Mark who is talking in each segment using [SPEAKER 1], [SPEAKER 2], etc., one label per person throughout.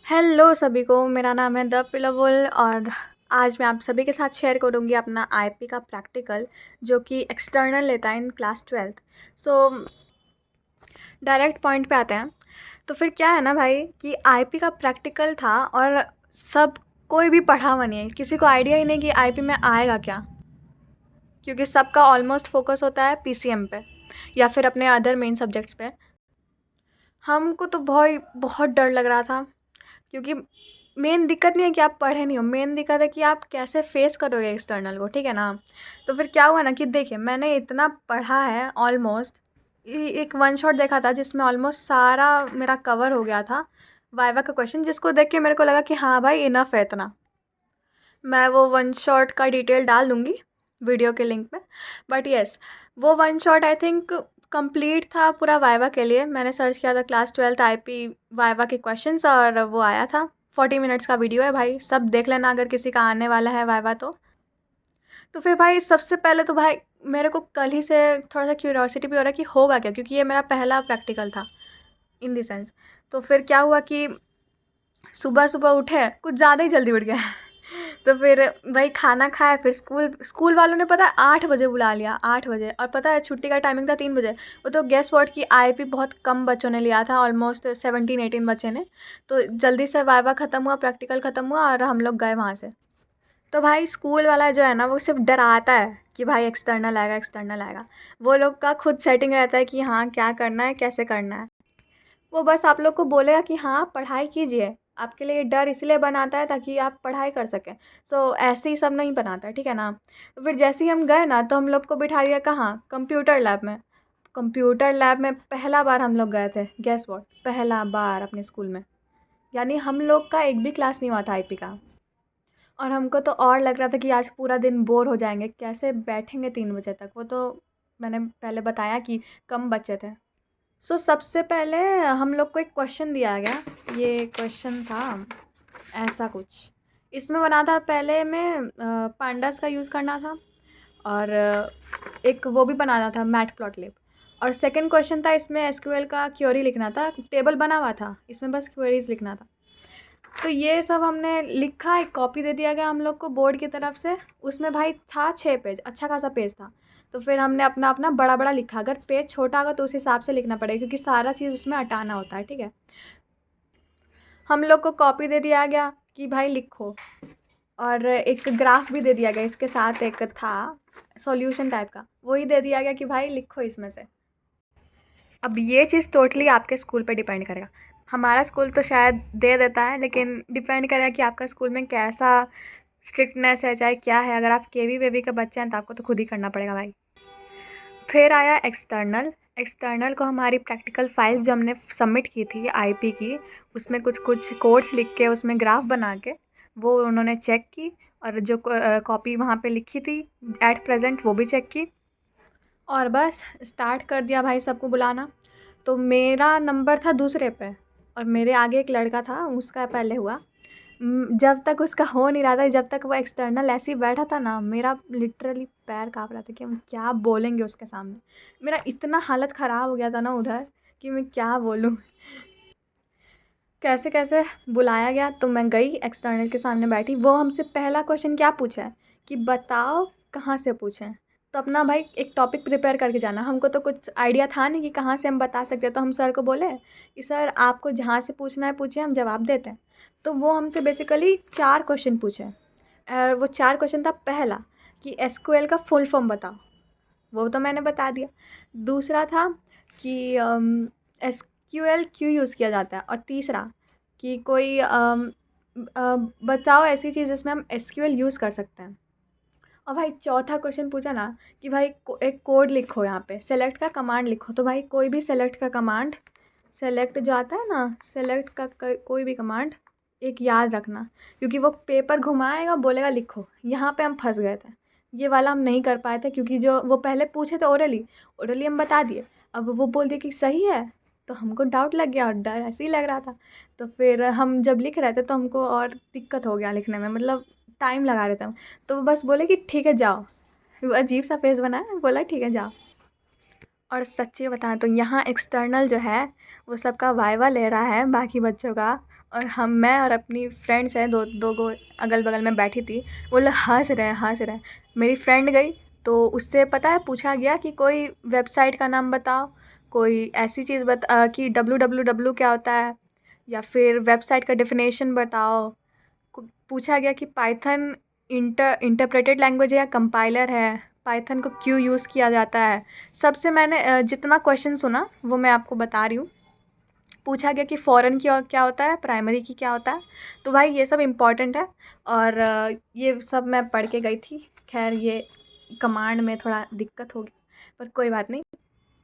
[SPEAKER 1] Hello सभी को, मेरा नाम है द पिलावुल और आज मैं आप सभी के साथ शेयर करूँगी अपना आईपी का प्रैक्टिकल जो कि एक्सटर्नल लेता है in class 12th। So direct point पे आते हैं। तो फिर क्या है ना भाई कि आईपी का प्रैक्टिकल था और सब कोई भी पढ़ा हुआ नहीं है, किसी को आइडिया ही नहीं कि आईपी में आएगा क्या, क्योंकि सबका ऑलमोस्ट फोकस होता है पीसीएम पे या फिर अपने अदर मेन सब्जेक्ट्स पे। हमको तो बहुत बहुत डर लग रहा था, क्योंकि मेन दिक्कत नहीं है कि आप पढ़े नहीं हो, मेन दिक्कत है कि आप कैसे फेस करोगे एक्सटर्नल को, ठीक है ना। तो फिर क्या हुआ ना कि देखिए, मैंने इतना पढ़ा है ऑलमोस्ट, एक वन शॉट देखा था जिसमें ऑलमोस्ट सारा मेरा कवर हो गया था वाइवा का क्वेश्चन, जिसको देख के मेरे को लगा कि हाँ भाई इनफ है इतना। मैं वो वन शॉट का डिटेल डाल दूँगी वीडियो के लिंक में। बट येस, वो one shot I think complete था पूरा वाइवा के लिए। मैंने सर्च किया था क्लास 12th आईपी वाइवा के क्वेश्चंस और वो आया था। 40 मिनट्स का वीडियो है भाई, सब देख लेना अगर किसी का आने वाला है वाइवा तो फिर भाई सबसे पहले तो भाई मेरे को कल ही से थोड़ा सा क्यूरियोसिटी भी हो रहा है कि होगा क्या, क्योंकि ये मेरा पहला प्रैक्टिकल था इन द सेंस। तो फिर क्या हुआ कि सुबह सुबह उठे, कुछ ज़्यादा ही जल्दी उठ गया तो फिर वही खाना खाया, फिर स्कूल स्कूल वालों ने पता है 8 बजे बुला लिया, 8 बजे। और पता है छुट्टी का टाइमिंग था 3 बजे। वो तो गेस व्हाट कि आईपी बहुत कम बच्चों ने लिया था, ऑलमोस्ट 17-18 बच्चे ने। तो जल्दी से वाइवा ख़त्म हुआ, प्रैक्टिकल ख़त्म हुआ और हम लोग गए वहाँ से। तो भाई स्कूल वाला जो है ना, वो सिर्फ डराता है कि भाई एक्सटर्नल आएगा, एक्सटर्नल आएगा। वो लोग का खुद सेटिंग रहता है कि हाँ क्या करना है, कैसे करना है। वो बस आप लोग को बोलेगा कि हाँ पढ़ाई कीजिए, आपके लिए डर इसलिए बनाता है ताकि आप पढ़ाई कर सकें। सो ऐसे ही सब नहीं बनाता है, ठीक है ना। तो फिर जैसे ही हम गए ना, तो हम लोग को बिठा दिया कहाँ, कंप्यूटर लैब में। कंप्यूटर लैब में पहला बार हम लोग गए थे, गेस व्हाट, पहला बार अपने स्कूल में। यानी हम लोग का एक भी क्लास नहीं हुआ था आईपी का। और हमको तो और लग रहा था कि आज पूरा दिन बोर हो जाएंगे, कैसे बैठेंगे 3 बजे तक। वो तो मैंने पहले बताया कि कम बच्चे थे। सबसे पहले हम लोग को एक क्वेश्चन दिया गया। ये क्वेश्चन था ऐसा कुछ, इसमें बना था पहले में पांडास का यूज़ करना था और एक वो भी बनाना था मैटप्लॉटलिब। और सेकंड क्वेश्चन था, इसमें एसक्यूएल का क्वेरी लिखना था, टेबल बना हुआ था, इसमें बस क्वेरीज लिखना था। तो ये सब हमने लिखा, एक कॉपी दे दिया गया हम लोग को बोर्ड की तरफ से। उसमें भाई था 6 पेज, अच्छा खासा पेज था। तो फिर हमने अपना अपना बड़ा बड़ा लिखा, अगर पेज छोटा होगा तो उस हिसाब से लिखना पड़ेगा, क्योंकि सारा चीज़ उसमें हटाना होता है, ठीक है। हम लोग को कॉपी दे दिया गया कि भाई लिखो, और एक ग्राफ भी दे दिया गया इसके साथ, एक था सॉल्यूशन टाइप का, वही दे दिया गया कि भाई लिखो इसमें से। अब ये चीज़ टोटली आपके स्कूल पे डिपेंड करेगा। हमारा स्कूल तो शायद दे देता है, लेकिन डिपेंड करेगा कि आपका स्कूल में कैसा स्ट्रिक्टनेस है, चाहे क्या है। अगर आप केवी वेवी के बच्चे हैं तो आपको तो खुद ही करना पड़ेगा भाई। फिर आया एक्सटर्नल। एक्सटर्नल को हमारी प्रैक्टिकल फाइल्स जो हमने सबमिट की थी आईपी की, उसमें कुछ कुछ कोड्स लिख के, उसमें ग्राफ बना के, वो उन्होंने चेक की। और जो कॉपी वहाँ पे लिखी थी एट प्रेजेंट, वो भी चेक की। और बस स्टार्ट कर दिया भाई सबको बुलाना। तो मेरा नंबर था दूसरे पे और मेरे आगे एक लड़का था, उसका पहले हुआ। जब तक उसका हो नहीं रहा था, जब तक वो एक्सटर्नल ऐसे ही बैठा था ना, मेरा लिटरली पैर काँप रहा था कि हम क्या बोलेंगे उसके सामने। मेरा इतना हालत ख़राब हो गया था ना उधर कि मैं क्या बोलूँ। कैसे कैसे बुलाया गया तो मैं गई, एक्सटर्नल के सामने बैठी। वो हमसे पहला क्वेश्चन क्या पूछा है कि बताओ कहाँ से पूछें। तो अपना भाई एक टॉपिक प्रिपेयर करके जाना। हमको तो कुछ आइडिया था नहीं कि कहाँ से हम बता सकते हैं, तो हम सर को बोले कि सर आपको जहाँ से पूछना है पूछिए, हम जवाब देते हैं। तो वो हमसे बेसिकली 4 क्वेश्चन पूछे और वो 4 क्वेश्चन था, पहला कि एसक्यूएल का फुल फॉर्म बताओ, वो तो मैंने बता दिया। दूसरा था कि एसक्यूएल क्यों यूज़ किया जाता है, और तीसरा कि कोई बताओ ऐसी चीज़ जिसमें हम एसक्यूएल यूज़ कर सकते हैं। और भाई चौथा क्वेश्चन पूछा ना कि भाई एक कोड लिखो, यहाँ पे सेलेक्ट का कमांड लिखो। तो भाई कोई भी सेलेक्ट का कमांड, सेलेक्ट जो आता है ना, सेलेक्ट का कोई भी कमांड एक याद रखना, क्योंकि वो पेपर घुमाएगा, बोलेगा लिखो। यहाँ पे हम फंस गए थे, ये वाला हम नहीं कर पाए थे, क्योंकि जो वो पहले पूछे थे ओरली, ओरली हम बता दिए। अब वो बोल दिए कि सही है, तो हमको डाउट लग गया और डर ऐसे ही लग रहा था। तो फिर हम जब लिख रहे थे तो हमको और दिक्कत हो गया लिखने में, मतलब टाइम लगा रहे थे हम। तो वो बस बोले कि ठीक है जाओ। वो अजीब सा फेस बनाया, बोला ठीक है जाओ। और सच्ची बताएं तो यहाँ एक्सटर्नल जो है वो सबका वाइवा ले रहा है बाकी बच्चों का, और मैं और अपनी फ्रेंड्स हैं, दो दो गो अगल बगल में बैठी थी। वो लोग हंस रहे हैं। मेरी फ्रेंड गई तो उससे पता है पूछा गया कि कोई वेबसाइट का नाम बताओ, कोई ऐसी चीज़ बता कि www क्या होता है, या फिर वेबसाइट का डेफिनेशन बताओ। पूछा गया कि पाइथन इंटरप्रेटेड लैंग्वेज है या कंपाइलर है, पाइथन को क्यों यूज़ किया जाता है। सबसे मैंने जितना क्वेश्चन सुना वो मैं आपको बता रही हूँ। पूछा गया कि फ़ॉरेन की क्या होता है, प्राइमरी की क्या होता है। तो भाई ये सब इम्पॉर्टेंट है, और ये सब मैं पढ़ के गई थी। खैर ये कमांड में थोड़ा दिक्कत होगी, पर कोई बात नहीं।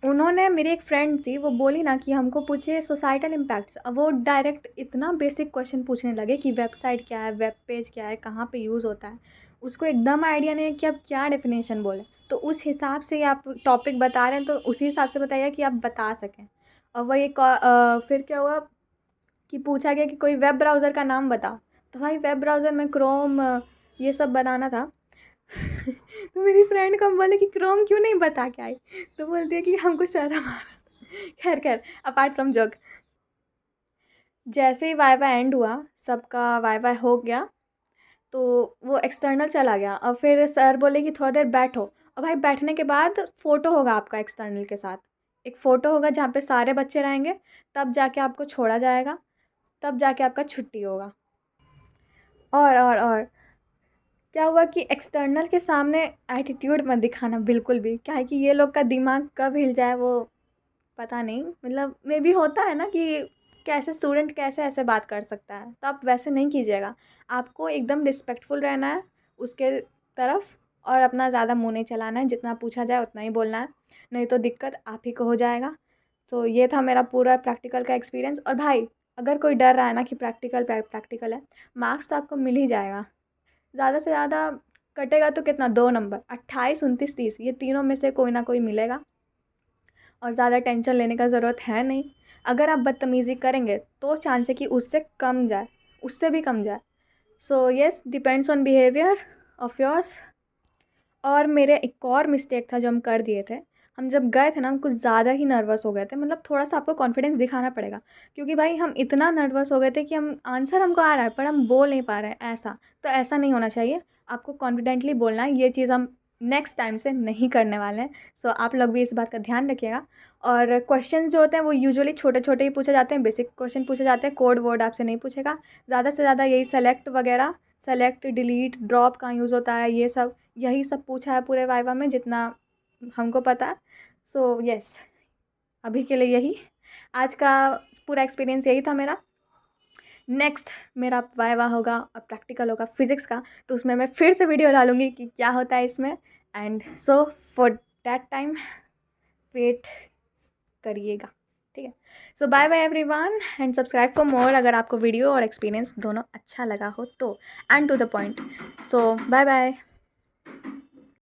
[SPEAKER 1] उन्होंने, मेरी एक फ्रेंड थी, वो बोली ना कि हमको पूछिए सोसाइटल इम्पैक्ट्स। अब वो डायरेक्ट इतना बेसिक क्वेश्चन पूछने लगे कि वेबसाइट क्या है, वेब पेज क्या है, कहाँ पे यूज़ होता है। उसको एकदम आइडिया नहीं है कि आप क्या डेफिनेशन बोले। तो उस हिसाब से आप टॉपिक बता रहे हैं तो उसी हिसाब से बताइए कि आप बता सकें। और वही फिर क्या हुआ कि पूछा गया कि कोई वेब ब्राउज़र का नाम बता। तो भाई वेब ब्राउज़र में क्रोम ये सब बनाना था। तो मेरी फ्रेंड को हम बोले कि क्रोम क्यों नहीं बता के आई, तो बोलती है कि हमको शर्म आ रहा। खैर खैर, अपार्ट फ्रॉम जोक, जैसे ही वाइवा एंड हुआ, सबका वाइवा हो गया, तो वो एक्सटर्नल चला गया। और फिर सर बोले कि थोड़ा देर बैठो। और भाई बैठने के बाद फ़ोटो होगा आपका एक्सटर्नल के साथ, एक फ़ोटो होगा जहाँ पे सारे बच्चे रहेंगे, तब जाके आपको छोड़ा जाएगा, तब जाके आपका छुट्टी होगा। और क्या हुआ कि एक्सटर्नल के सामने एटीट्यूड मत दिखाना बिल्कुल भी, क्या है कि ये लोग का दिमाग कब हिल जाए वो पता नहीं। मतलब मे बी होता है ना कि कैसे स्टूडेंट कैसे ऐसे बात कर सकता है, तो आप वैसे नहीं कीजिएगा। आपको एकदम रिस्पेक्टफुल रहना है उसके तरफ, और अपना ज़्यादा मुंह नहीं चलाना है, जितना पूछा जाए उतना ही बोलना है, नहीं तो दिक्कत आप ही को हो जाएगा। तो ये था मेरा पूरा प्रैक्टिकल का एक्सपीरियंस। और भाई अगर कोई डर रहा है ना कि प्रैक्टिकल है, मार्क्स तो आपको मिल ही जाएगा। ज़्यादा से ज़्यादा कटेगा तो कितना, 2 नंबर, 28, 29, 30, ये तीनों में से कोई ना कोई मिलेगा। और ज़्यादा टेंशन लेने का ज़रूरत है नहीं। अगर आप बदतमीज़ी करेंगे तो चांस है कि उससे कम जाए, उससे भी कम जाए। So yes, depends on behaviour of yours. और मेरे एक और मिस्टेक था जो हम कर दिए थे। हम जब गए थे ना, हम कुछ ज़्यादा ही नर्वस हो गए थे। मतलब थोड़ा-सा आपको कॉन्फिडेंस दिखाना पड़ेगा, क्योंकि भाई हम इतना नर्वस हो गए थे कि हम आंसर हमको आ रहा है पर हम बोल नहीं पा रहे हैं, ऐसा। तो ऐसा नहीं होना चाहिए, आपको कॉन्फिडेंटली बोलना है। ये चीज़ हम नेक्स्ट टाइम से नहीं करने वाले हैं। सो आप लोग भी इस बात का ध्यान रखिएगा। और क्वेश्चंस जो होते हैं वो यूजुअली छोटे-छोटे ही पूछे जाते हैं, बेसिक क्वेश्चन पूछे जाते हैं, कोड वर्ड आपसे नहीं पूछेगा। ज़्यादा से ज़्यादा यही सेलेक्ट वगैरह, सेलेक्ट, डिलीट, ड्रॉप कहाँ यूज़ होता है, ये सब, यही सब पूछा है पूरे वाइवा में जितना हमको पता है। सो येस, अभी के लिए यही आज का पूरा एक्सपीरियंस यही था मेरा। नेक्स्ट मेरा वाइवा होगा और प्रैक्टिकल होगा फिज़िक्स का, तो उसमें मैं फिर से वीडियो डालूँगी कि क्या होता है इसमें। And so for that time wait करिएगा, ठीक है। So bye bye everyone and subscribe for more, अगर आपको वीडियो और एक्सपीरियंस दोनों अच्छा लगा हो तो, and to the point. So bye bye.